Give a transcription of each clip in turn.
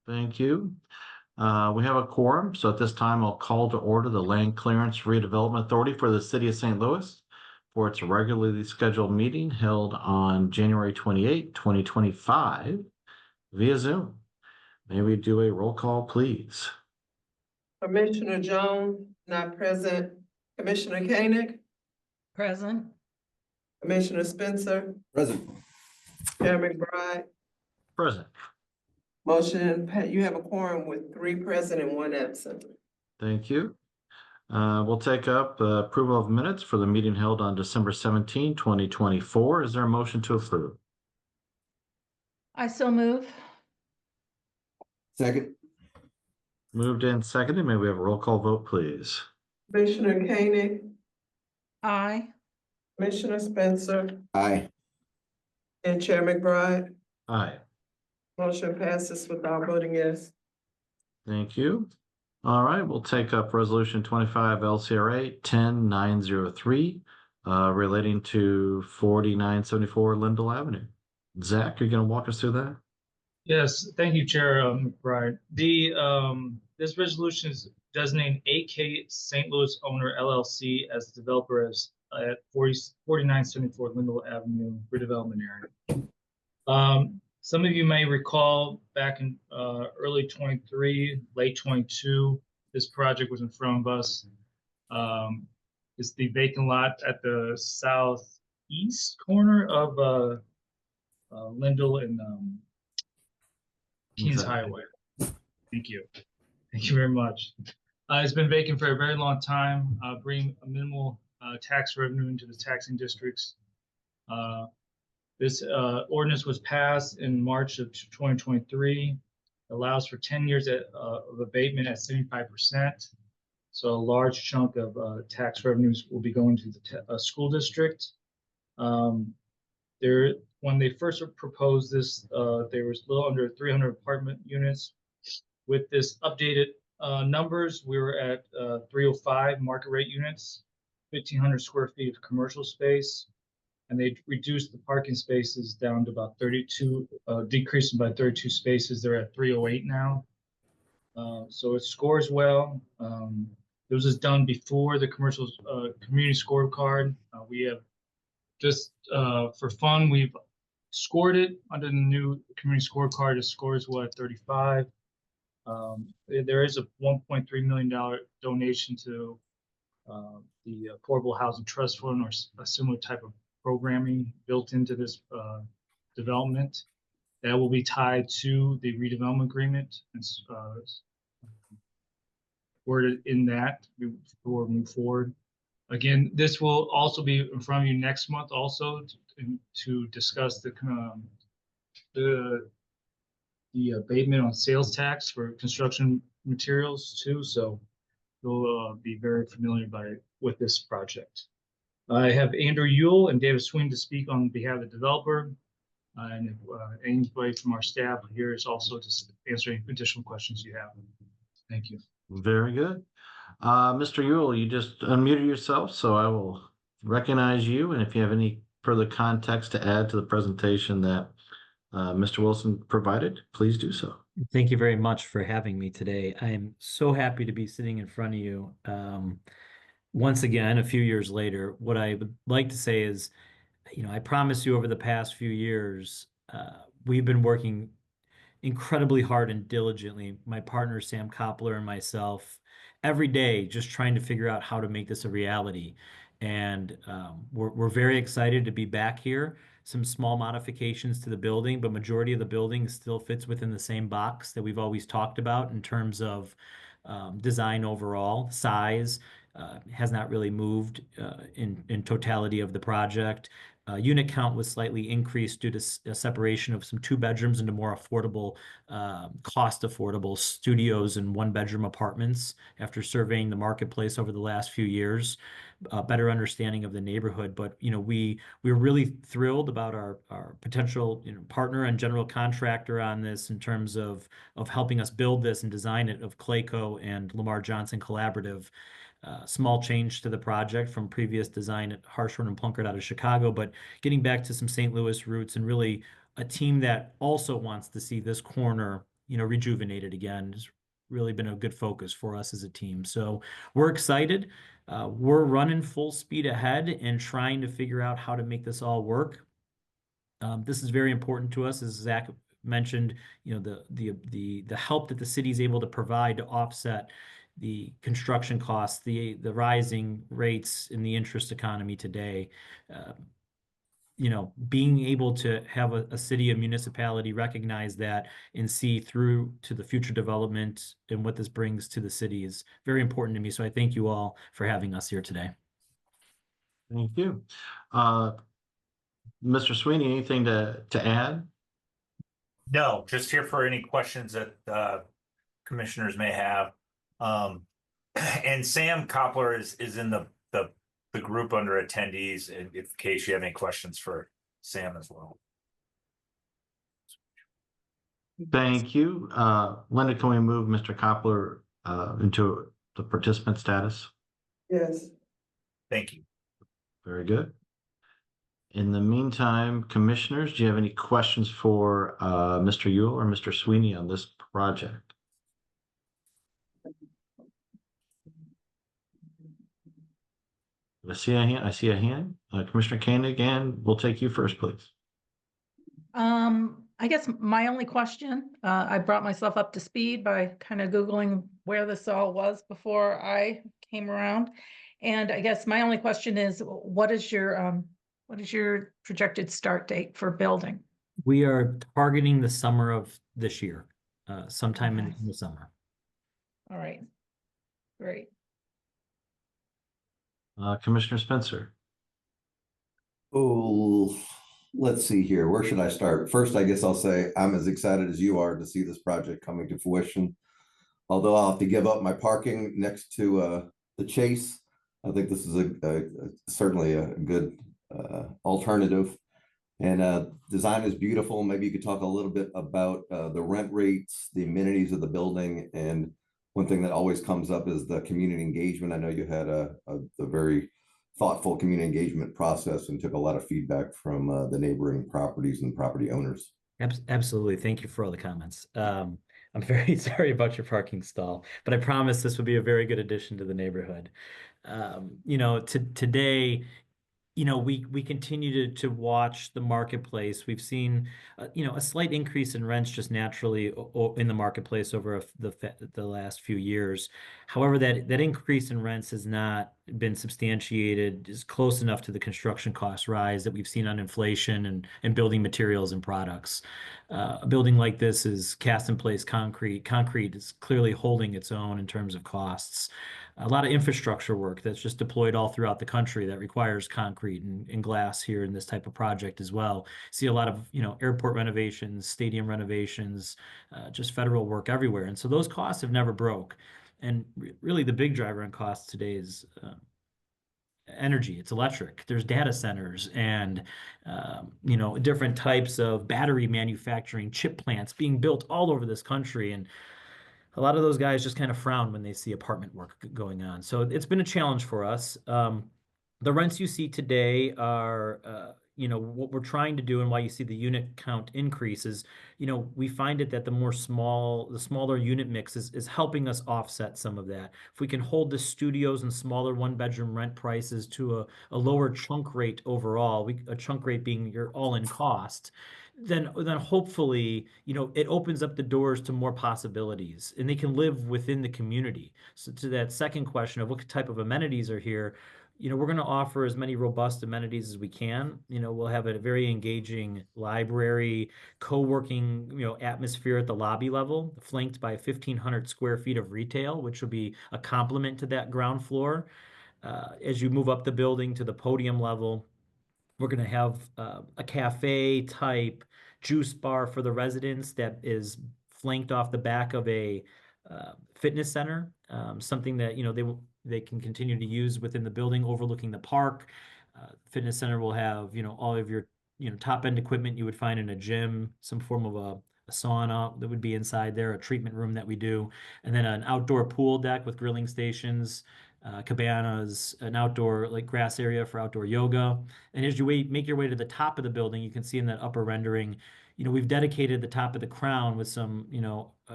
Thank you. We have a quorum, so at this time I'll call to order the Land Clearance Redevelopment Authority for the City of St. Louis for its regularly scheduled meeting held on January 28, 2025 via Zoom. May we do a roll call, please? Commissioner Jones, not present. Commissioner Koenig, Present. Commissioner Spencer, Present. Chair McBride. Present. Motion, you have a quorum with 3 present and 1 absent. Thank you. We'll take up approval of minutes for the meeting held on December 17, 2024. Is there a motion to approve? I so move. Second. Moved and seconded. May we have a roll call vote, please? Commissioner Koenig, Aye. Commissioner Spencer, Aye. and Chair McBride. Aye. Motion passes without voting yes. Thank you. All right, we'll take up Resolution 25 LCRA 10903 relating to 4974 Lindell Avenue. Zach, you're going to walk us through that? Yes, thank you, Chair McBride. This resolution is designating AK St. Louis Owner LLC as the developer at 4974 Lindell Avenue redevelopment area. Some of you may recall back in early 23, late 22, this project was in front of us. It's the vacant lot at the southeast corner of Lindell and Keens Highway. Thank you. Thank you very much. It's been vacant for a very long time, bringing a minimal tax revenue into the taxing districts. This ordinance was passed in March of 2023. Allows for 10 years of abatement at 75%. So a large chunk of tax revenues will be going to the school district. When they first proposed this, there was a little under 300 apartment units. With this updated numbers, we were at 305 market rate units, 1,500 square feet of commercial space, and they reduced the parking spaces down to about 32, decreasing by 32 spaces. They're at 308 now. So it scores well. It was just done before the commercial community scorecard. We have just for fun, we've scored it under the new community scorecard. It scores well at 35. There is a $1.3 million donation to the Affordable Housing Trust Fund or a similar type of programming built into this development that will be tied to the redevelopment agreement and worded in that before we move forward. Again, this will also be in front of you next month also to discuss the abatement on sales tax for construction materials too. So you'll be very familiar with this project. I have Andrew Yule and David Swing to speak on behalf of the developer. And if anybody from our staff here is also to answer any additional questions you have. Thank you. Very good. Mr. Yule, you just unmuted yourself, so I will recognize you. And if you have any further context to add to the presentation that Mr. Wilson provided, please do so. Thank you very much for having me today. I am so happy to be sitting in front of you. Once again, a few years later, what I would like to say is, I promise you over the past few years, we've been working incredibly hard and diligently, my partner, Sam Koppler, and myself, every day, just trying to figure out how to make this a reality. And we're very excited to be back here. Some small modifications to the building, but majority of the building still fits within the same box that we've always talked about in terms of design overall. Size has not really moved in totality of the project. Unit count was slightly increased due to a separation of some 2 bedrooms into more affordable, cost-affordable studios and 1-bedroom apartments after surveying the marketplace over the last few years. A better understanding of the neighborhood. But we're really thrilled about our potential partner and general contractor on this in terms of helping us build this and design it, of Clayco and Lamar Johnson Collaborative. Small change to the project from previous design at Harshorn and Plunkett out of Chicago, but getting back to some St. Louis roots and really a team that also wants to see this corner rejuvenated again. It's really been a good focus for us as a team. So we're excited. We're running full speed ahead and trying to figure out how to make this all work. This is very important to us, as Zach mentioned, the help that the city is able to provide to offset the construction costs, the rising rates in the interest economy today. Being able to have a city, a municipality recognize that and see through to the future development and what this brings to the city is very important to me. So I thank you all for having us here today. Thank you. Mr. Sweeney, anything to add? No, just here for any questions that commissioners may have. And Sam Koppler is in the group under attendees in case you have any questions for Sam as well. Thank you. Linda, can we move Mr. Koppler into the participant status? Yes. Thank you. Very good. In the meantime, commissioners, do you have any questions for Mr. Yule or Mr. Sweeney on this project? I see a hand. I see a hand. Commissioner Koenig, again, we'll take you first, please. I guess my only question, I brought myself up to speed by kind of Googling where this all was before I came around. And I guess my only question is, what is your projected start date for building? We are targeting the summer of this year, sometime Okay. in the summer. All right, great. Commissioner Spencer. Oh, let's see here. Where should I start? First, I guess I'll say I'm as excited as you are to see this project coming to fruition. Although I'll have to give up my parking next to the Chase, I think this is certainly a good alternative. And design is beautiful. Maybe you could talk a little bit about the rent rates, the amenities of the building, and one thing that always comes up is the community engagement. I know you had a very thoughtful community engagement process and took a lot of feedback from the neighboring properties and property owners. Absolutely. Thank you for all the comments. I'm very sorry about your parking stall, but I promise this would be a very good addition to the neighborhood. Today, we continue to watch the marketplace. We've seen, a slight increase in rents just naturally in the marketplace over the last few years. However, that increase in rents has not been substantiated, is close enough to the construction cost rise that we've seen on inflation and building materials and products. A building like this is cast in place concrete. Concrete is clearly holding its own in terms of costs. A lot of infrastructure work that's just deployed all throughout the country that requires concrete and glass here in this type of project as well. See a lot of, airport renovations, stadium renovations, just federal work everywhere. And so those costs have never broke. And really the big driver in costs today is energy. It's electric. There's data centers and, different types of battery manufacturing, chip plants being built all over this country. And a lot of those guys just kind of frown when they see apartment work going on. So it's been a challenge for us. The rents you see today are, what we're trying to do and why you see the unit count increases. We find it that the smaller unit mix is helping us offset some of that. If we can hold the studios and smaller one-bedroom rent prices to a lower chunk rate overall, a chunk rate being your all-in cost, then hopefully, it opens up the doors to more possibilities and they can live within the community. So to that second question of what type of amenities are here, we're going to offer as many robust amenities as we can. We'll have a very engaging library, co-working, atmosphere at the lobby level, flanked by 1,500 square feet of retail, which will be a complement to that ground floor. As you move up the building to the podium level, we're going to have a cafe type juice bar for the residents that is flanked off the back of a fitness center, something that they can continue to use within the building overlooking the park. Fitness center will have all of your top end equipment you would find in a gym, some form of a sauna that would be inside there, a treatment room that we do, and then an outdoor pool deck with grilling stations. cabanas, an outdoor like grass area for outdoor yoga. And as you make your way to the top of the building, you can see in that upper rendering, we've dedicated the top of the crown with some,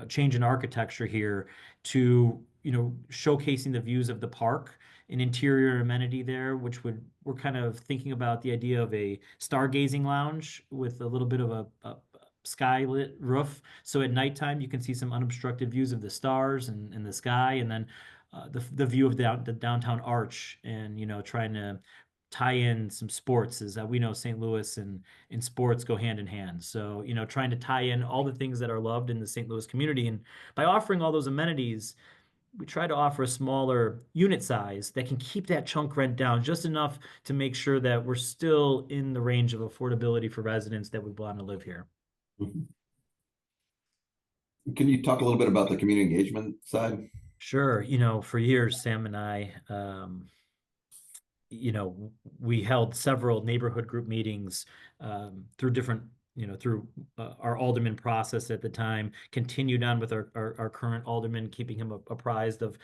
change in architecture here to, showcasing the views of the park, an interior amenity there, which we're kind of thinking about the idea of a stargazing lounge with a little bit of a skylit roof. So at nighttime, you can see some unobstructed views of the stars and the sky, and then the view of the downtown arch, and trying to tie in some sports, as we know St. Louis and sports go hand in hand. So trying to tie in all the things that are loved in the St. Louis community, and by offering all those amenities, we try to offer a smaller unit size that can keep that chunk rent down just enough to make sure that we're still in the range of affordability for residents that would want to live here. Mhm. Can you talk a little bit about the community engagement side? Sure. For years, Sam and I, we held several neighborhood group meetings through different, through our alderman process at the time, continued on with our current alderman, keeping him apprised of,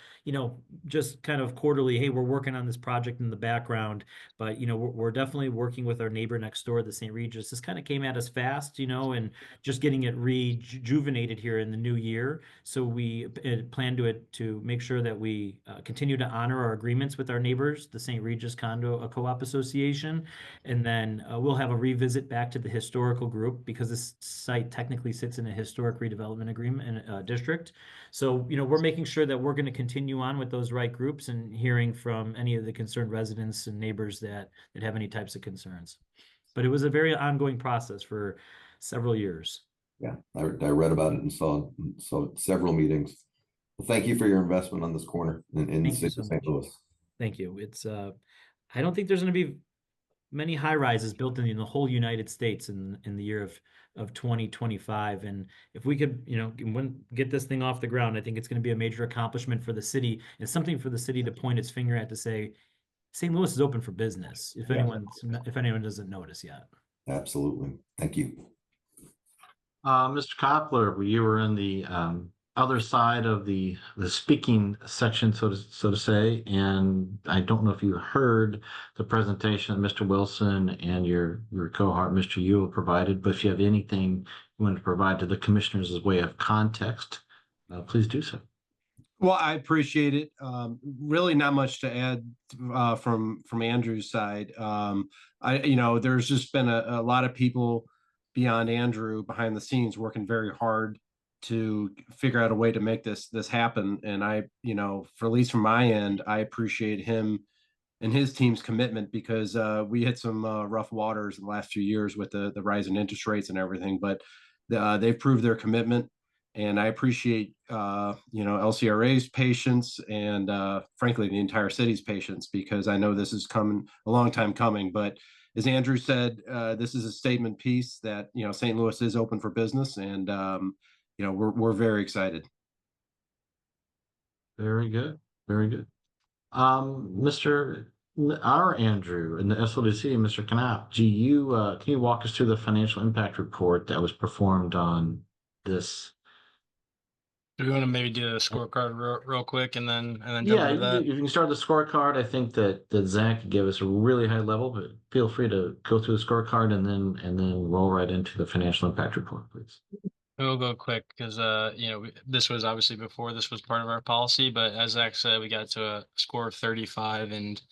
just kind of quarterly, hey, we're working on this project in the background, but, we're definitely working with our neighbor next door, the St. Regis. This kind of came at us fast, and just getting it rejuvenated here in the new year. So we plan to make sure that we continue to honor our agreements with our neighbors, the St. Regis Condo Co-op Association, and then we'll have a revisit back to the historical group, because this site technically sits in a historic redevelopment agreement district. So we're making sure that we're going to continue on with those right groups and hearing from any of the concerned residents and neighbors that have any types of concerns. But it was a very ongoing process for several years. Yeah, I read about it and saw several meetings. Well, thank you for your investment on this corner in the Thank you city so of St. much. Louis. Thank you. It's I don't think there's going to be many high rises built in the whole United States in the year of 2025. And if we could, get this thing off the ground, I think it's going to be a major accomplishment for the city, and something for the city to point its finger at, to say St. Louis is open for business. If Yeah. anyone doesn't notice yet. Absolutely. Thank you. Mr. Kopler, you were in the other side of the speaking section, so to say, and I don't know if you heard the presentation that Mr. Wilson and your cohort, Mr. Yule, provided, but if you have anything you want to provide to the commissioners as way of context, please do so. Well, I appreciate it. Really not much to add from Andrew's side. There's just been a lot of people beyond Andrew behind the scenes working very hard to figure out a way to make this happen. And for at least from my end, I appreciate him and his team's commitment, because we hit some rough waters in the last few years with the rise in interest rates and everything. But they've proved their commitment, and I appreciate LCRA's patience, and frankly the entire city's patience, because I know this is coming a long time coming. But as Andrew said, this is a statement piece that St. Louis is open for business, and we're very excited. Very good. Very good. Our Andrew in the SLDC, Mr. Knapp, can you walk us through the financial impact report that was performed on this? Do we want to maybe do a scorecard real quick and then jump Yeah, into that? you can start the scorecard. I think that Zach gave us a really high level, but feel free to go through the scorecard and then roll right into the financial impact report, please. We'll go quick because this was obviously before this was part of our policy, but as Zach said, we got to a score of 35, and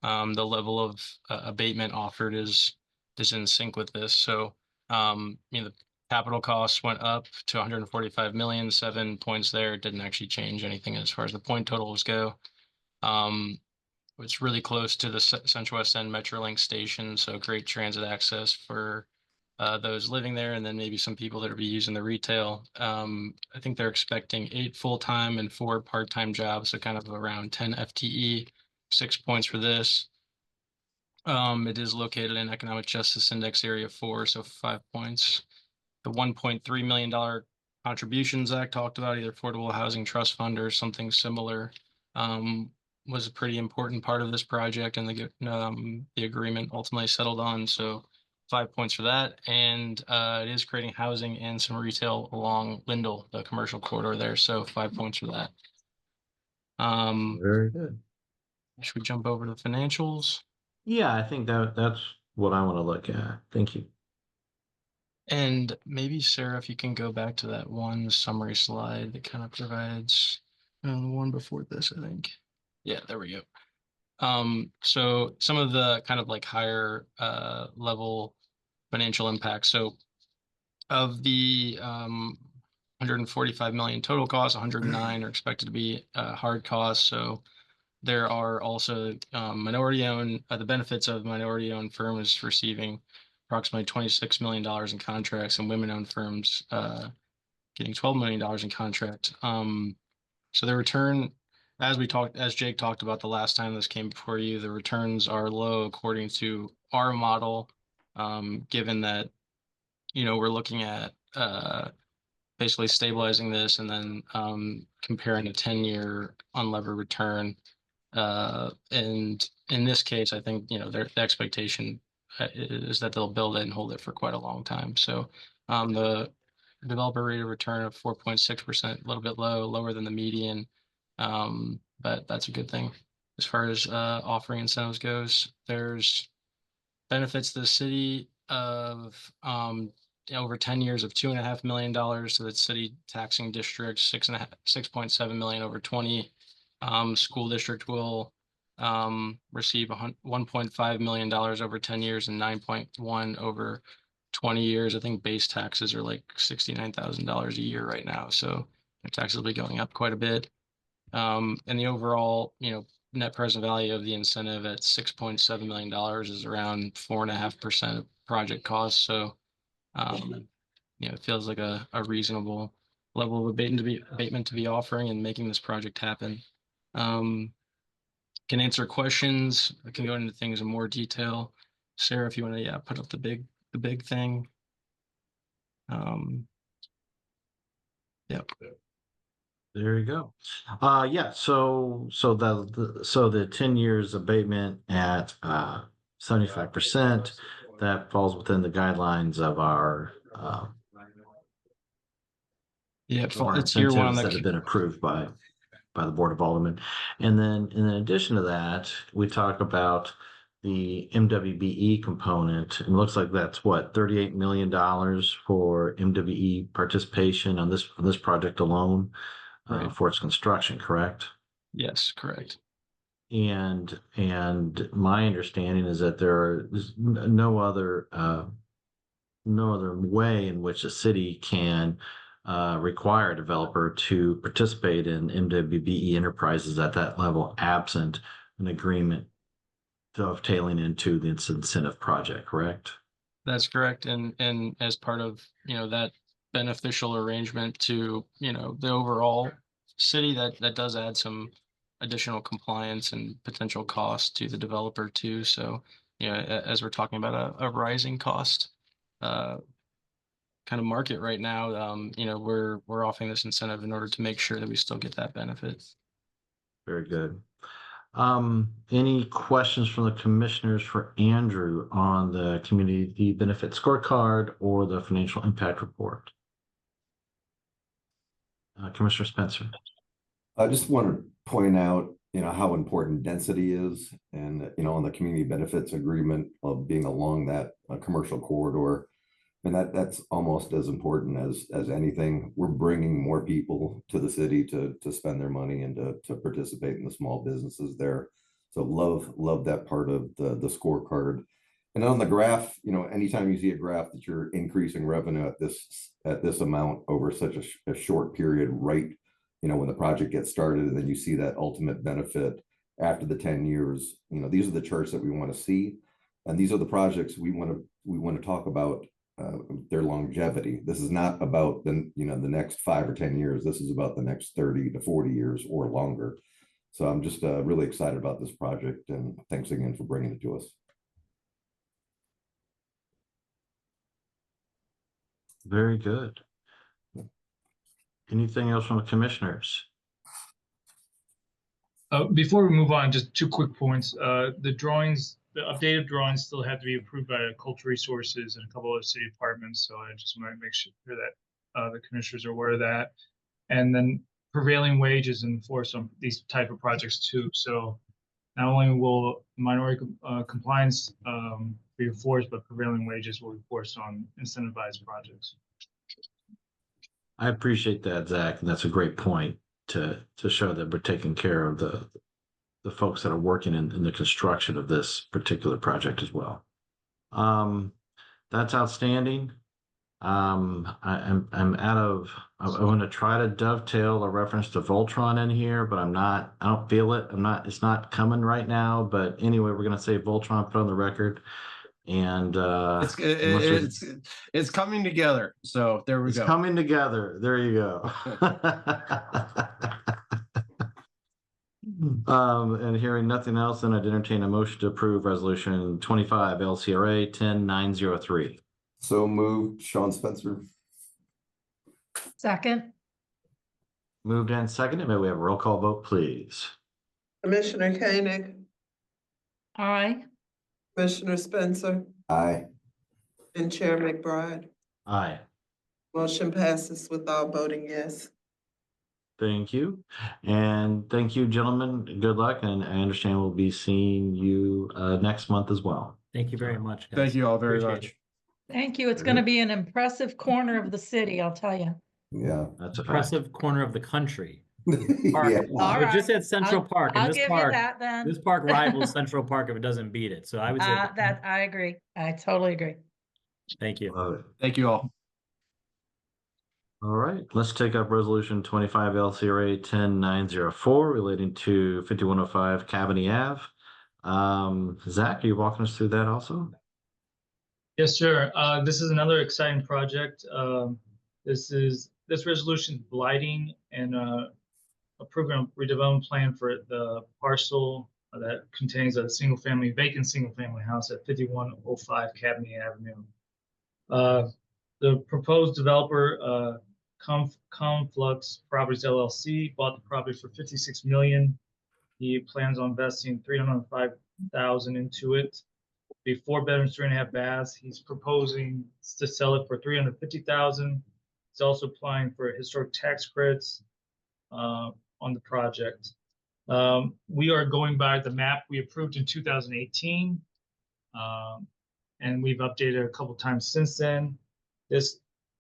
the level of abatement offered is in sync with this. So the capital costs went up to 145 million, 7 points there. It didn't actually change anything as far as the point totals go. It's really close to the Central West End Metrolink station, so great transit access for those living there, and then maybe some people that will be using the retail. I think they're expecting 8 full-time and 4 part-time jobs, so kind of around 10 FTE. 6 points for this. It is located in Economic Justice Index Area 4, so 5 points. The $1.3 million contribution Zach talked about, either Affordable Housing Trust Fund or something similar, was a pretty important part of this project, and the agreement ultimately settled on. So 5 points for that. And it is creating housing and some retail along Lindell, the commercial corridor there. So 5 points for that. Very good. Should we jump over to the financials? Yeah, I think that's what I want to look at. Thank you. And maybe Sarah, if you can go back to that one summary slide that kind of provides the one before this, I think. Yeah, there we go. So some of the kind of like higher level financial impacts. So of the 145 million total costs, 109 are expected to be hard costs. So there are also minority owned, the benefits of minority owned firms receiving approximately $26 million in contracts, and women owned firms getting $12 million in contract. So the return, as Jake talked about the last time this came before you, the returns are low according to our model, given that, we're looking at basically stabilizing this and then comparing a 10-year unlevered return. And in this case, I think, the expectation is that they'll build it and hold it for quite a long time. So the developer rate of return of 4.6%, a little bit lower than the median. But that's a good thing. As far as offering incentives goes, there's benefits to the city of over 10 years of $2.5 million to the city taxing district, 6.7 million over 20. School district will receive $1.5 million over 10 years and 9.1 over 20 years. I think base taxes are like $69,000 a year right now, so their taxes will be going up quite a bit. And the overall, net present value of the incentive at $6.7 million is around 4.5% of project costs. So, it feels like a reasonable level of abatement to be offering and making this project happen. Can answer questions. I can go into things in more detail. Sarah, if you want to, put up the big thing. Yep. There you go. Yeah, so the 10 years abatement at 75%, that falls within the guidelines of our Yeah, our it's year one on incentives that have been approved by the Board of Aldermen. And then in addition to that, we talk about the MWBE component. It looks like that's what, $38 million for MWE participation on this project alone. Right. For its construction, correct? Yes, correct. And my understanding is that there is no other way in which a city can require a developer to participate in MWBE enterprises at that level, absent an agreement dovetailing into the incentive project, correct? That's correct. And as part of, that beneficial arrangement to, the overall city, that does add some additional compliance and potential cost to the developer too. So, as we're talking about a rising cost kind of market right now, we're offering this incentive in order to make sure that we still get that benefit. Very good. Any questions from the commissioners for Andrew on the community benefit scorecard or the financial impact report? Commissioner Spencer. I just want to point out, how important density is, and on the community benefits agreement of being along that commercial corridor, and that's almost as important as anything. We're bringing more people to the city to spend their money and to participate in the small businesses there. So love that part of the scorecard. And on the graph, anytime you see a graph that you're increasing revenue at this amount over such a short period, right? When the project gets started, and then you see that ultimate benefit after the 10 years, these are the charts that we want to see. And these are the projects we want to talk about their longevity. This is not about the next 5 or 10 years. This is about the next 30 to 40 years or longer. So I'm just really excited about this project, and thanks again for bringing it to us. Very good. Anything else from the commissioners? Before we move on, just 2 quick points. The updated drawings still have to be approved by Cultural Resources and a couple of city departments. So I just want to make sure that the commissioners are aware of that. And then prevailing wages enforced on these type of projects too. So Not only will minority compliance be enforced, but prevailing wages will be enforced on incentivized projects. I appreciate that, Zach, and that's a great point to show that we're taking care of the folks that are working in the construction of this particular project as well. That's outstanding. I'm I want to try to dovetail a reference to Voltron in here, but I don't feel it. It's not coming right now. But anyway, we're gonna say Voltron, put on the record. And It's coming together. So there we it's go. coming together. There you go. And hearing nothing else, then I'd entertain a motion to approve resolution 25 LCRA 10903. So moved, Sean Spencer. Second, Moved and seconded. May we have a roll call vote, please? Commissioner Koenig, aye. Commissioner Spencer, Aye. and Chair McBride. Aye. Motion passes with all voting yes. Thank you. And thank you, gentlemen. Good luck. And I understand we'll be seeing you next month as well. Thank you very much, guys. Thank you all very Appreciate much. it. Thank you. It's going to be an impressive corner of the city, I'll tell you. Yeah. That's a fact. Impressive corner of the country. Park. Yeah. All We right. just had Central Park, and I'll this give you park, that then. this park rivals Central Park if it doesn't beat it. So I would say That I agree. I totally agree. thank you. Love it. Thank you all. All right, let's take up resolution 25 LCRA 10904 relating to 5105 Cavaney Ave. Zach, are you walking us through that also? Yes, sir. This is another exciting project. This resolution is blighting and approving a redevelopment plan for the parcel that contains a vacant single family house at 5105 Cavaney Avenue. The proposed developer, Conflux Properties LLC, bought the property for $56 million. He plans on investing $305,000 into it. Be 4 bedrooms, 3.5 baths. He's proposing to sell it for $350,000. He's also applying for historic tax credits on the project. We are going by the map we approved in 2018, and we've updated a couple times since then.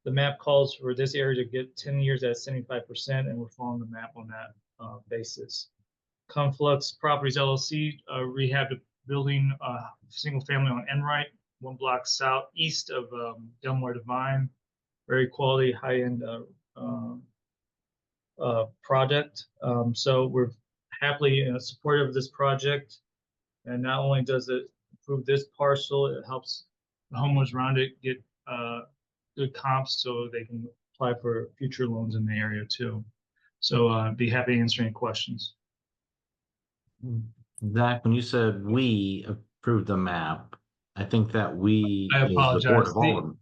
The map calls for this area to get 10 years at 75%, and we're following the map on that basis. Conflux Properties LLC rehabbed a building, single family on Enright, 1 block southeast of Delmar Divine. Very quality, high-end project. So we're happily supportive of this project. And not only does it improve this parcel, it helps the homeowners around it get good comps so they can apply for future loans in the area too. So be happy to answer any questions. Zach, when you said we approved the map, I think that we I is the Board apologize. of Aldermen.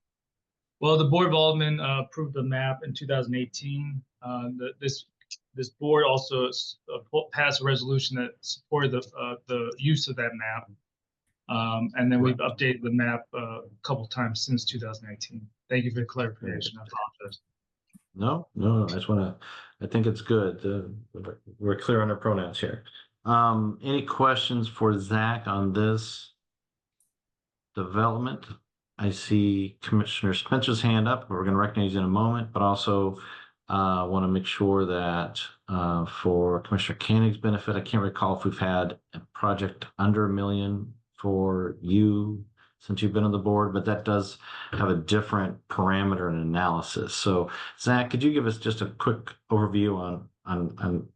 Well, the Board of Aldermen approved the map in 2018. This board also passed a resolution that supported the use of that map. And then we've updated the map a couple times since 2018. Thank you for the clarification. I apologize. No, I think it's good. We're clear on our pronouns here. Any questions for Zach on this development? I see Commissioner Spencer's hand up. We're going to recognize you in a moment, but also want to make sure that for Commissioner Koenig's benefit, I can't recall if we've had a project under $1 million for you since you've been on the board, but that does have a different parameter and analysis. So Zach, could you give us just a quick overview on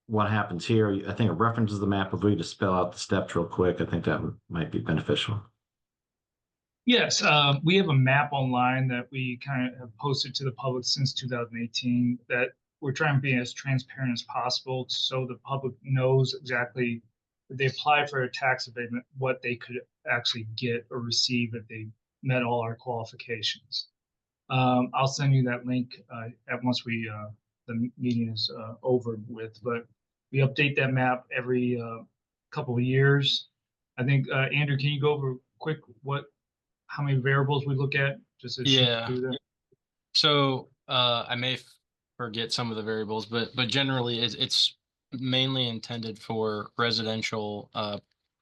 what happens here? I think it references the map. If we could just spell out the steps real quick, I think that might be beneficial. Yes, we have a map online that we kind of have posted to the public since 2018 that we're trying to be as transparent as possible so the public knows exactly if they apply for a tax abatement, what they could actually get or receive if they met all our qualifications. I'll send you that link once the meeting is over with, but we update that map every couple of years. I think, Andrew, can you go over quick how many variables we look at? Just as Yeah. So I may forget some of the variables, but generally it's mainly intended for residential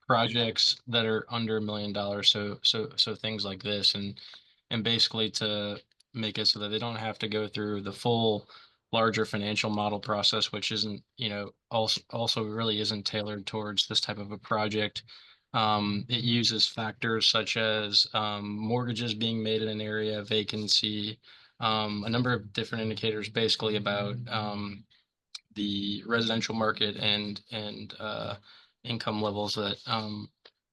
projects that are under $1 million. So things like this, and basically to make it so that they don't have to go through the full larger financial model process, which isn't, also really isn't tailored towards this type of a project. It uses factors such as mortgages being made in an area, vacancy, a number of different indicators basically about the residential market and income levels that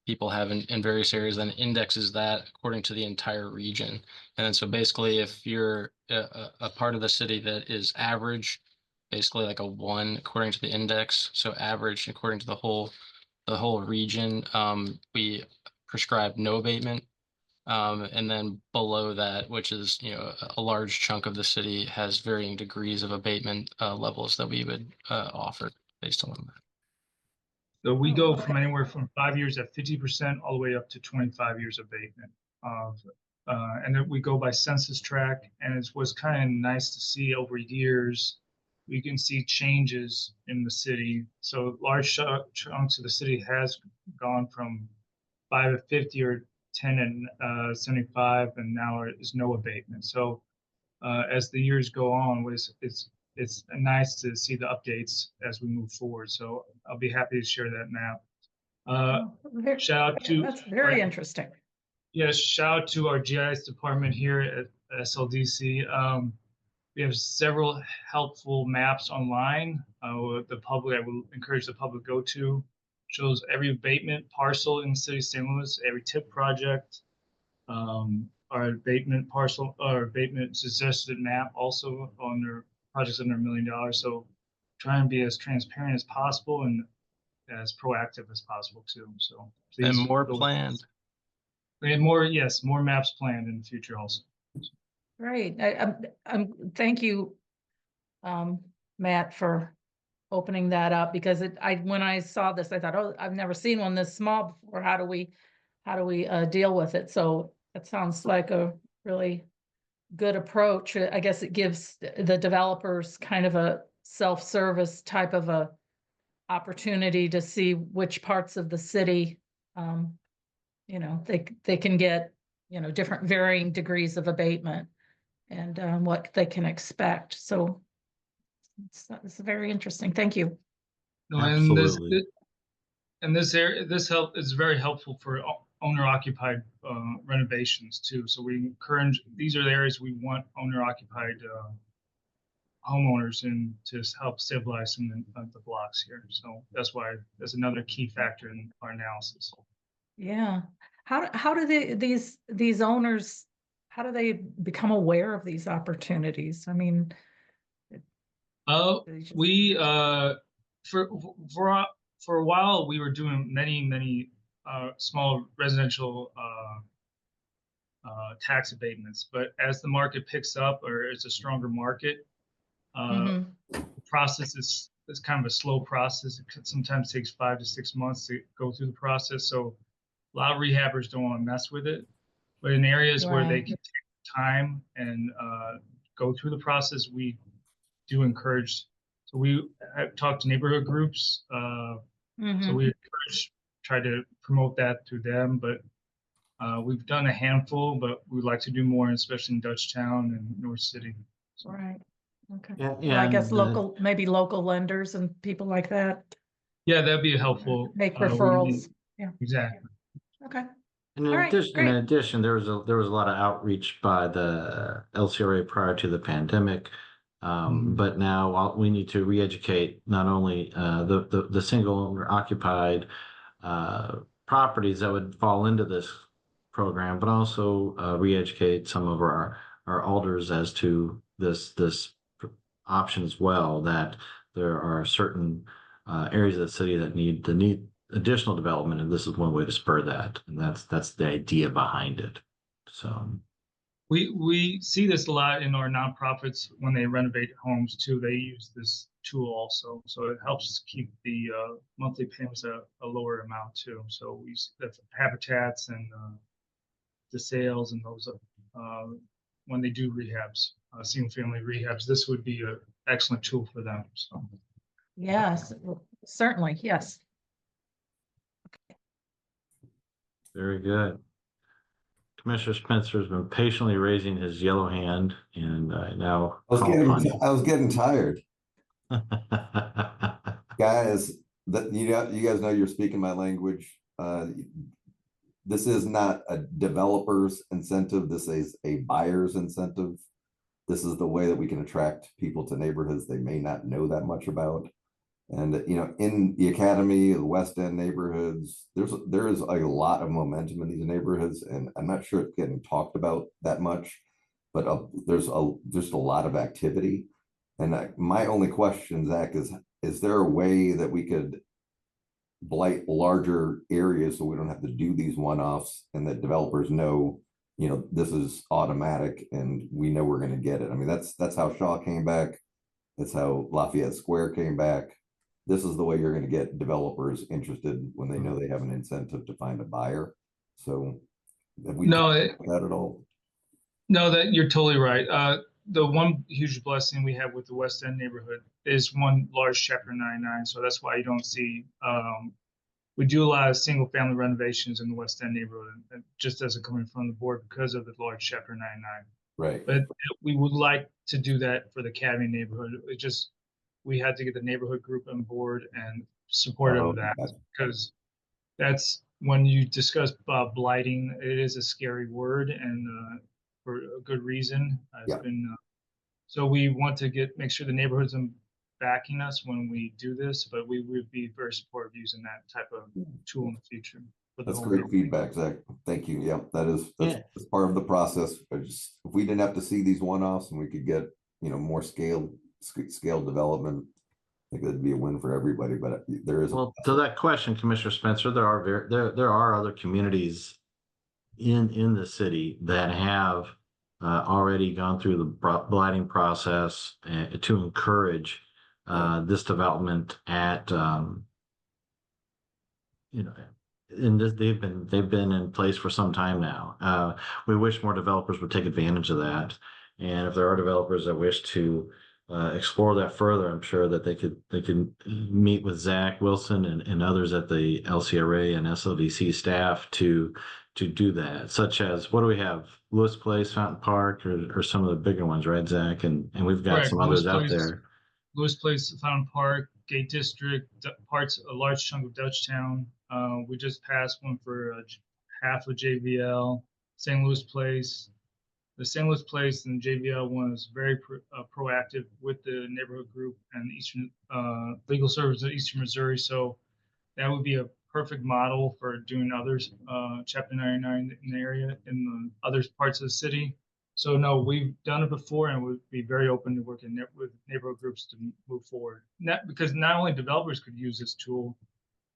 people have in various areas, and indexes that according to the entire region. And then so basically, if you're a part of the city that is average, basically like a 1 according to the index, so average according to the whole region, we prescribe no abatement. And then below that, which is, a large chunk of the city, has varying degrees of abatement levels that we would offer based on that. So we Oh, go okay. from anywhere from 5 years at 50% all the way up to 25 years abatement. And then we go by census tract, and it was kind of nice to see over years. We can see changes in the city. So large chunks of the city has gone from 5 at 50 or 10 and 75, and now is no abatement. So as the years go on, it's nice to see the updates as we move forward. So I'll be happy to share that map. Shout out to That's very our, interesting. yes, shout out to our GIS department here at SLDC. We have several helpful maps online. The public, I will encourage the public go to. Shows every abatement parcel in the city of St. Louis, every TIP project, our abatement parcel, or abatement suggested map also on their projects under $1 million. So try and be as transparent as possible and as proactive as possible too. So And please more go. planned. And more, yes, more maps planned in the future also. Great. Thank you, Matt, for opening that up, because when I saw this, I thought, oh, I've never seen one this small before. How do we deal with it? So it sounds like a really good approach. I guess it gives the developers kind of a self-service type of a opportunity to see which parts of the city, they can get, different varying degrees of abatement, and what they can expect. So it's very interesting. Thank you. No, Absolutely. and this area, this help is very helpful for owner occupied renovations too. So we encourage, these are the areas we want owner occupied homeowners in to help stabilize some of the blocks here. So that's why that's another key factor in our analysis. Yeah. How do these owners, how do they become aware of these opportunities? I mean, they just- We for for a while we were doing many small residential tax abatements, but as the market picks up or it's a stronger market, Mhm. the process is kind of a slow process. It sometimes takes 5 to 6 months to go through the process. So a lot of rehabbers don't want to mess with it, but in areas where they Right. can take time and go through the process, we do encourage. So we have talked to neighborhood groups. So Mhm. we try to promote that through them, but we've done a handful, but we'd like to do more, especially in Dutchtown and North City. So, Right. Okay. And, Well, I guess and maybe local lenders and people like that yeah, that'd be helpful. make referrals. Yeah. Exactly. Okay. in All right, addition, great. there was a lot of outreach by the LCRA prior to the pandemic. But now we need to re-educate not only the single owner occupied properties that would fall into this program, but also re-educate some of our alders as to this option as well, that there are certain areas of the city that need additional development, and this is one way to spur that, and that's the idea behind it. So We see this a lot in our nonprofits when they renovate homes too. They use this tool also, so it helps keep the monthly payments a lower amount too. So we the habitats and the sales and those when they do rehabs, single family rehabs, this would be an excellent tool for them. So Yes, certainly, yes. Very good. Commissioner Spencer's been patiently raising his yellow hand, and I now call upon I was getting tired. you. Guys, you guys know you're speaking my language. This is not a developer's incentive. This is a buyer's incentive. This is the way that we can attract people to neighborhoods they may not know that much about. And in the Academy, the West End neighborhoods, there is a lot of momentum in these neighborhoods, and I'm not sure it's getting talked about that much, but there's just a lot of activity. And my only question, Zach, is there a way that we could blight larger areas so we don't have to do these one-offs, and that developers know, this is automatic and we know we're going to get it? I mean, that's how Shaw came back. That's how Lafayette Square came back. This is the way you're going to get developers interested when they know they have an incentive to find a buyer. So have we No, talked about that at all? No, that you're totally right. The one huge blessing we have with the West End neighborhood is one large Chapter 99. So that's why you don't see, we do a lot of single family renovations in the West End neighborhood, and just as a coming from the board because of the large Chapter 99. Right. But we would like to do that for the Academy neighborhood. We had to get the neighborhood group on board and supportive of that, because that's when you discuss blighting, it is a scary word, and for a good reason. It's been so we want to make sure the neighborhoods are backing us when we do this, but we would be very supportive using that type of tool in the future. That's great feedback, Zach. Thank you. Yeah, that's part of the process. If we didn't have to see these one-offs and we could get more scale development, I think that'd be a win for everybody. But there is to that question, Commissioner Spencer, there are other communities in the city that have already gone through the blighting process to encourage this development at and they've been in place for some time now. We wish more developers would take advantage of that, and if there are developers that wish to explore that further, I'm sure that they could meet with Zach Wilson and others at the LCRA and SLDC staff to do that, such as, what do we have? Lewis Place, Fountain Park, or some of the bigger ones, right, Zach? And we've got some others out there. Lewis Place, Fountain Park, Gate District, a large chunk of Dutchtown. We just passed one for half of JVL, St. Louis Place. The St. Louis Place and JVL one is very proactive with the neighborhood group and Eastern Legal Services of Eastern Missouri. So that would be a perfect model for doing others, Chapter 99 in the area, in the other parts of the city. So no, we've done it before, and we'd be very open to working with neighborhood groups to move forward. Because not only developers could use this tool,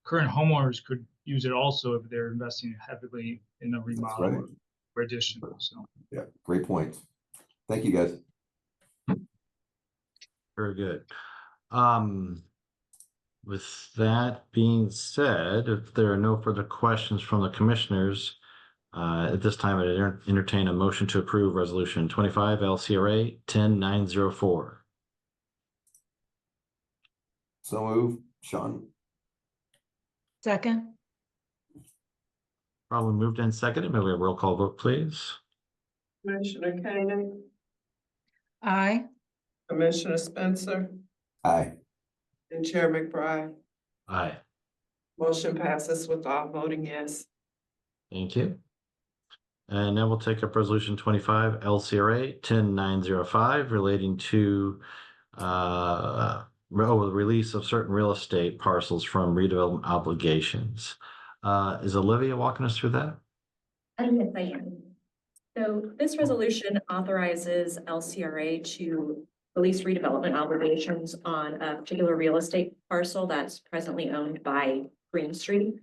current homeowners could use it also if they're investing heavily in a remodel or addition. So yeah, great points. Thank you, guys. Very good. With that being said, if there are no further questions from the commissioners, at this time, I entertain a motion to approve Resolution 25 LCRA 10904. So move, Sean. Second. Probably moved and seconded. May we have a roll call vote, please? Commissioner Koenig, Aye. Commissioner Spencer, Aye. and Chair McBride. Aye. Motion passes with all voting yes. Thank you. And now we'll take up Resolution 25 LCRA 10905 relating to the release of certain real estate parcels from redevelopment obligations. Is Olivia walking us through that? Yes, I am. So this resolution authorizes LCRA to release redevelopment obligations on a particular real estate parcel that's presently owned by Green Street.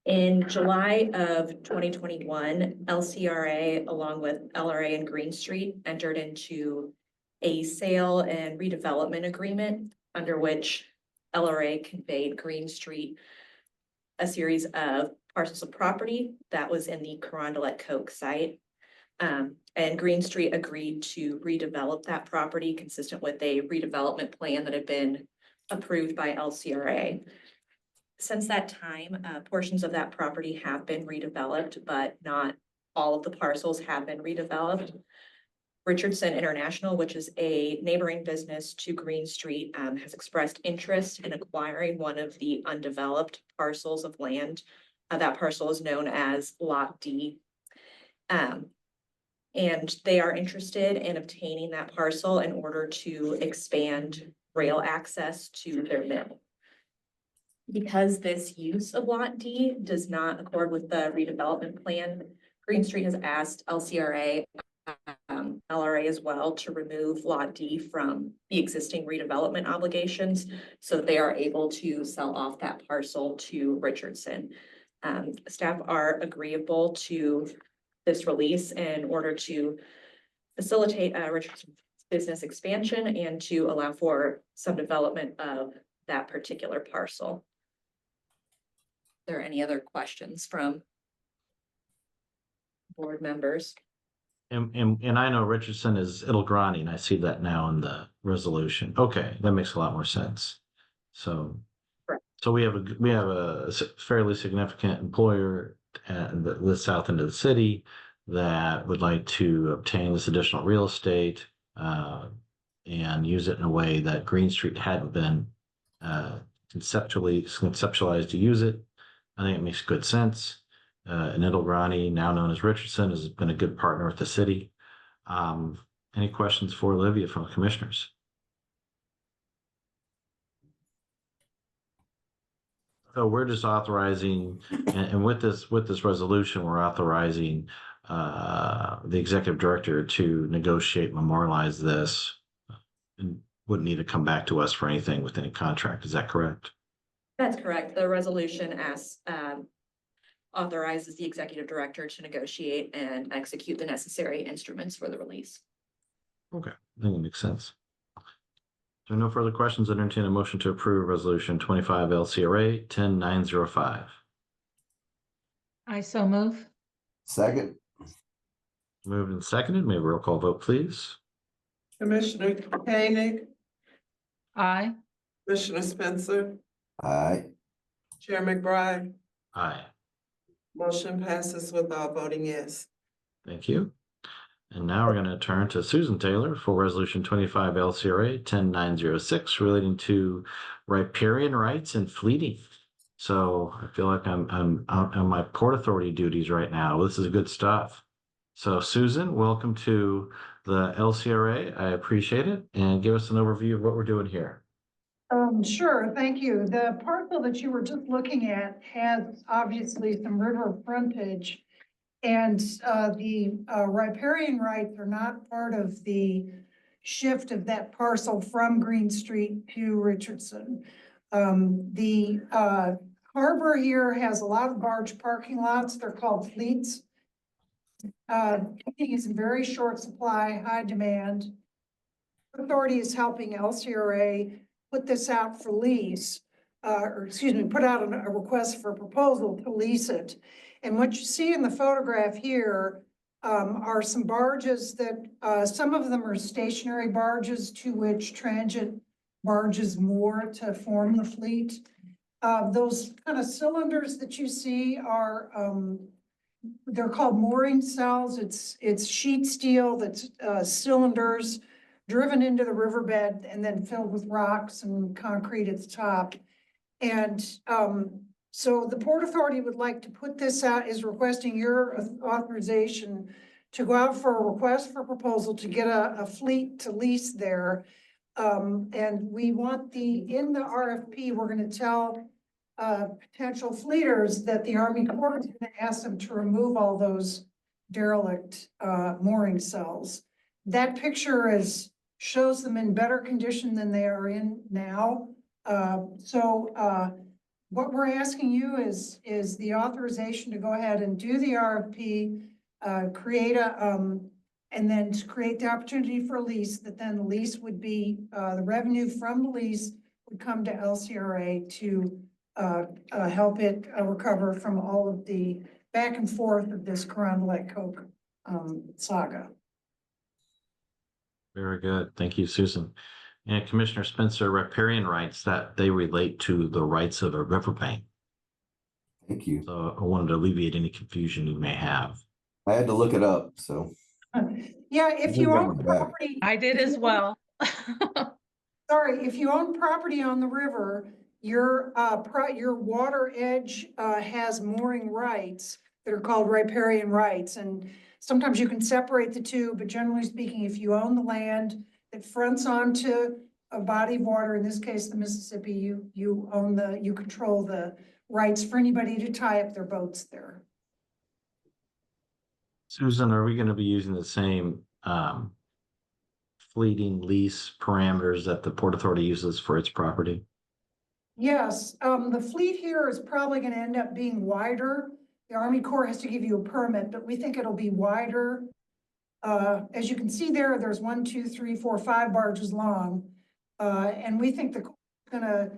In July of 2021, LCRA, along with LRA and Green Street, entered into a sale and redevelopment agreement under which LRA conveyed Green Street a series of parcels of property that was in the Carondelet Coke site. And Green Street agreed to redevelop that property consistent with a redevelopment plan that had been approved by LCRA. Since that time, portions of that property have been redeveloped, but not all of the parcels have been redeveloped. Richardson International, which is a neighboring business to Green Street, has expressed interest in acquiring one of the undeveloped parcels of land. That parcel is known as Lot D. And they are interested in obtaining that parcel in order to expand rail access to their mill. Because this use of Lot D does not accord with the redevelopment plan, Green Street has asked LCRA, LRA as well, to remove Lot D from the existing redevelopment obligations so that they are able to sell off that parcel to Richardson. Staff are agreeable to this release in order to facilitate Richardson's business expansion and to allow for some development of that particular parcel. Are there any other questions from board members? And I know Richardson is Grani, and I see that now in the resolution. Okay, that makes a lot more sense. So, Correct. so we have a fairly significant employer at the south end of the city that would like to obtain this additional real estate and use it in a way that Green Street hadn't been conceptualized to use it. I think it makes good sense. And Grani, now known as Richardson, has been a good partner with the city. Any questions for Olivia from the commissioners? So we're just authorizing, and with this resolution, we're authorizing the executive director to negotiate, memorialize this, and wouldn't need to come back to us for anything with any contract. Is that correct? That's correct. The resolution authorizes the executive director to negotiate and execute the necessary instruments for the release. Okay, I think it makes sense. There are no further questions. I entertain a motion to approve resolution 25 LCRA 10905. I so move. Second. Moved and seconded. May we roll call vote, please? Commissioner Koenig, Aye. Commissioner Spencer, Aye. Chair McBride. Aye. Motion passes with all voting yes. Thank you. And now we're going to turn to Susan Taylor for resolution 25 LCRA 10906 relating to riparian rights and fleeting. So I feel like I'm on my Port Authority duties right now. This is good stuff. So Susan, welcome to the LCRA. I appreciate it. And give us an overview of what we're doing here. Sure, thank you. The parcel that you were just looking at has obviously some river frontage. And the riparian rights are not part of the shift of that parcel from Green Street to Richardson. The harbor here has a lot of barge parking lots. They're called fleets. It's in very short supply, high demand. Authority is helping LCRA put this out for lease, put out a request for proposal to lease it. And what you see in the photograph here are some barges that some of them are stationary barges to which transient barges moor to form the fleet. Those kind of cylinders that you see are they're called mooring cells. It's sheet steel that's cylinders driven into the riverbed and then filled with rocks and concrete at the top. And so the Port Authority would like to put this out, is requesting your authorization to go out for a request for proposal to get a fleet to lease there. And we want in the RFP, we're going to tell potential fleeters that the Army Corps is going to ask them to remove all those derelict mooring cells. That picture shows them in better condition than they are in now. What we're asking you is the authorization to go ahead and do the RFP, and then to create the opportunity for a lease, that then the lease would be, the revenue from the lease would come to LCRA to help it recover from all of the back and forth of this Carondelet Coke saga. Very good. Thank you, Susan. And Commissioner Spencer, riparian rights, that they relate to the rights of a riverbank. Thank you. So I wanted to alleviate any confusion you may have. I had to look it up, so. Yeah, if you own Remember back. property. I did if as you own- well. Sorry, if you own property on the river, your your water edge has mooring rights that are called riparian rights. And sometimes you can separate the two, but generally speaking, if you own the land that fronts onto a body of water, in this case, the Mississippi, you control the rights for anybody to tie up their boats there. Susan, are we going to be using the same fleeting lease parameters that the Port Authority uses for its property? Yes, the fleet here is probably gonna end up being wider. The Army Corps has to give you a permit, but we think it'll be wider. As you can see there, there's 1, 2, 3, 4, 5 barges long. And we think the Corps is gonna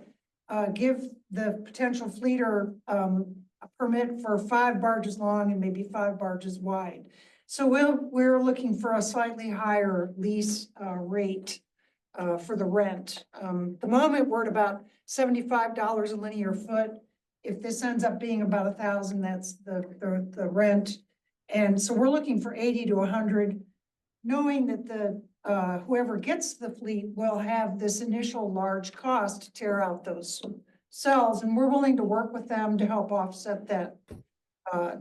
give the potential fleeter a permit for 5 barges long and maybe 5 barges wide. So we're looking for a slightly higher lease rate for the rent. The moment we're at about $75 a linear foot. If this ends up being about 1,000, that's the rent. And so we're looking for 80 to 100, knowing that the whoever gets the fleet will have this initial large cost to tear out those cells, and we're willing to work with them to help offset that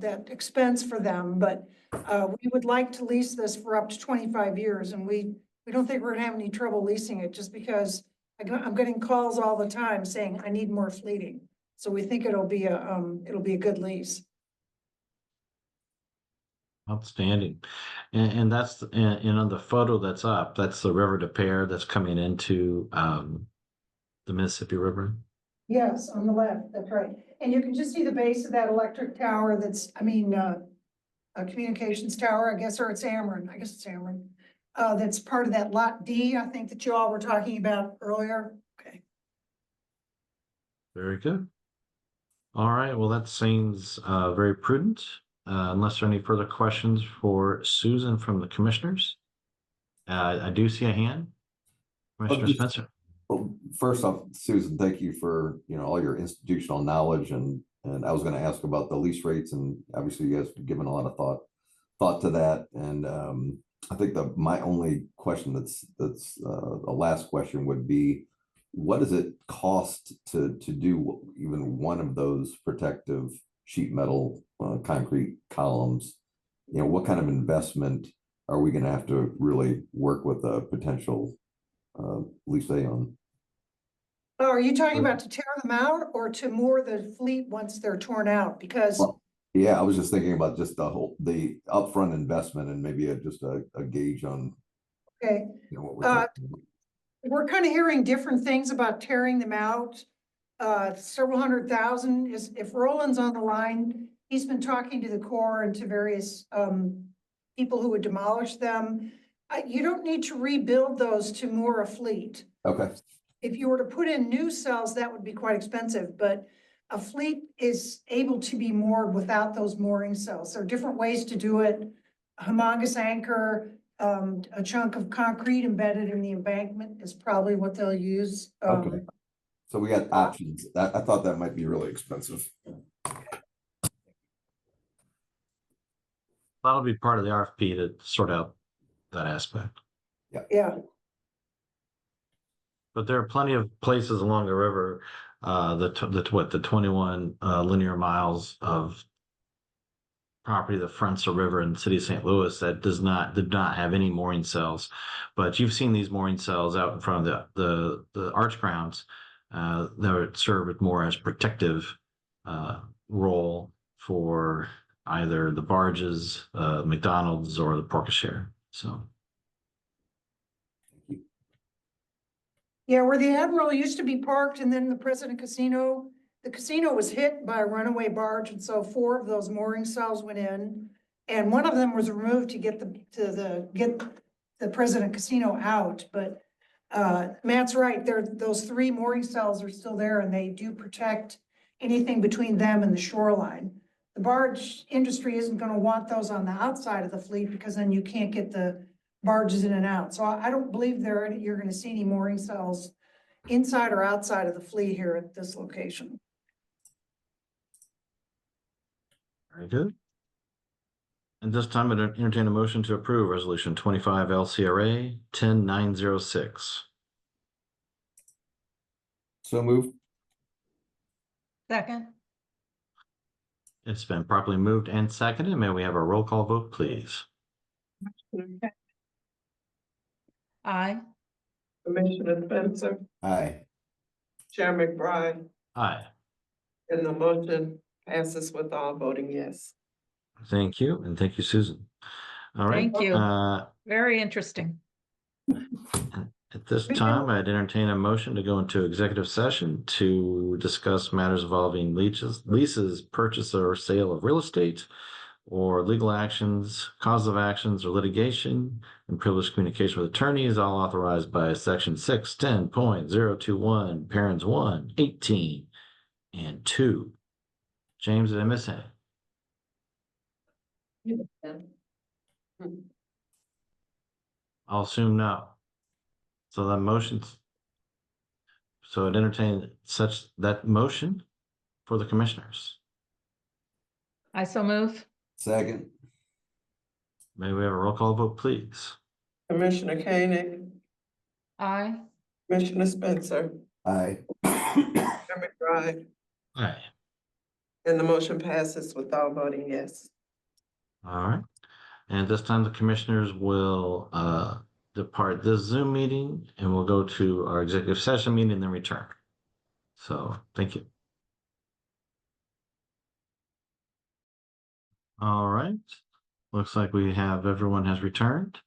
that expense for them. But we would like to lease this for up to 25 years, and we don't think we're gonna have any trouble leasing it, just because I'm getting calls all the time saying, I need more fleeting. So we think it'll be a good lease. Outstanding. And that's, and on the photo that's up, that's the River de Pere that's coming into the Mississippi River. Yes, on the left, that's right. And you can just see the base of that electric tower a communications tower, I guess, or it's Ameren, I guess it's Ameren. That's part of that Lot D, I think, that you all were talking about earlier. Okay. Very good. All right, well, that seems very prudent. Unless there are any further questions for Susan from the commissioners. I do see a hand. Commissioner just- Spencer. Well, first off, Susan, thank you for, all your institutional knowledge, and I was gonna ask about the lease rates, and obviously you guys have given a lot of thought to that. And I think my only question that's a last question would be, what does it cost to do even one of those protective sheet metal concrete columns? What kind of investment are we gonna have to really work with a potential lease on? Oh, are you talking about to tear them out or to moor the fleet once they're torn out? Because Well, yeah, I was just thinking about just the upfront investment, and maybe just a gauge on okay, what we're talking about. we're kind of hearing different things about tearing them out. Several $100,000 is, if Roland's on the line, he's been talking to the Corps and to various people who would demolish them. You don't need to rebuild those to moor a fleet. Okay, If you were to put in new cells, that would be quite expensive, but a fleet is able to be moored without those mooring cells. There are different ways to do it. A humongous anchor, a chunk of concrete embedded in the embankment is probably what they'll use. okay. So we got options. I thought that might be really expensive. That'll be part of the RFP to sort out that aspect. Yeah, But there are plenty of places along the river, the 21 linear miles of property that fronts a river in the city of St. Louis that did not have any mooring cells. But you've seen these mooring cells out in front of the arch grounds that would serve more as protective role for either the barges, McDonald's, or the porte-cochere. So. yeah, where the Admiral used to be parked and then the President Casino, the casino was hit by a runaway barge, and so 4 of those mooring cells went in. And one of them was removed to get the President Casino out, but Matt's right, those 3 mooring cells are still there, and they do protect anything between them and the shoreline. The barge industry isn't gonna want those on the outside of the fleet, because then you can't get the barges in and out. So I don't believe you're gonna see any mooring cells inside or outside of the fleet here at this location. Very good. And this time I'd entertain a motion to approve resolution 25 LCRA 10906. So moved. Second, It's been properly moved and seconded. May we have a roll call vote, please? aye. Commissioner Spencer, Aye. Chair McBride, Aye. and the motion passes with all voting yes. Thank you, and thank you, Susan. All right. Thank you. Very interesting. At this time, I'd entertain a motion to go into executive session to discuss matters involving leases, purchase or sale of real estate, or legal actions, cause of actions, or litigation, and privileged communication with attorneys, all authorized by section 610.021, parents 1, 18, and 2. James, did I miss any? I'll assume no. So that motion's, so I'd entertain that motion for the commissioners. I so move. Second. May we have a roll call vote, please? Commissioner Koenig, Aye. Commissioner Spencer, Aye. Chair McBride, Aye. and the motion passes with all voting yes. All right. And at this time, the commissioners will depart this Zoom meeting and we'll go to our executive session meeting and then return. So thank you. All right. Looks like everyone has returned.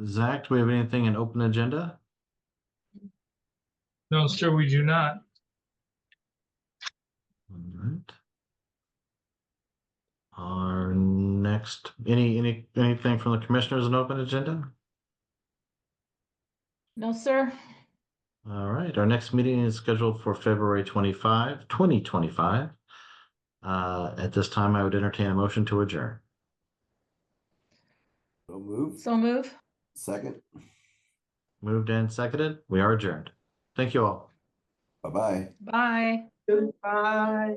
Zach, do we have anything in open agenda? No, sir, we do not. All right. Our next, anything from the commissioners in open agenda? No, sir. All right, our next meeting is scheduled for February 25, 2025. At this time, I would entertain a motion to adjourn. So moved. So move. Second. Moved and seconded. We are adjourned. Thank you all. Bye-bye. Bye. Goodbye.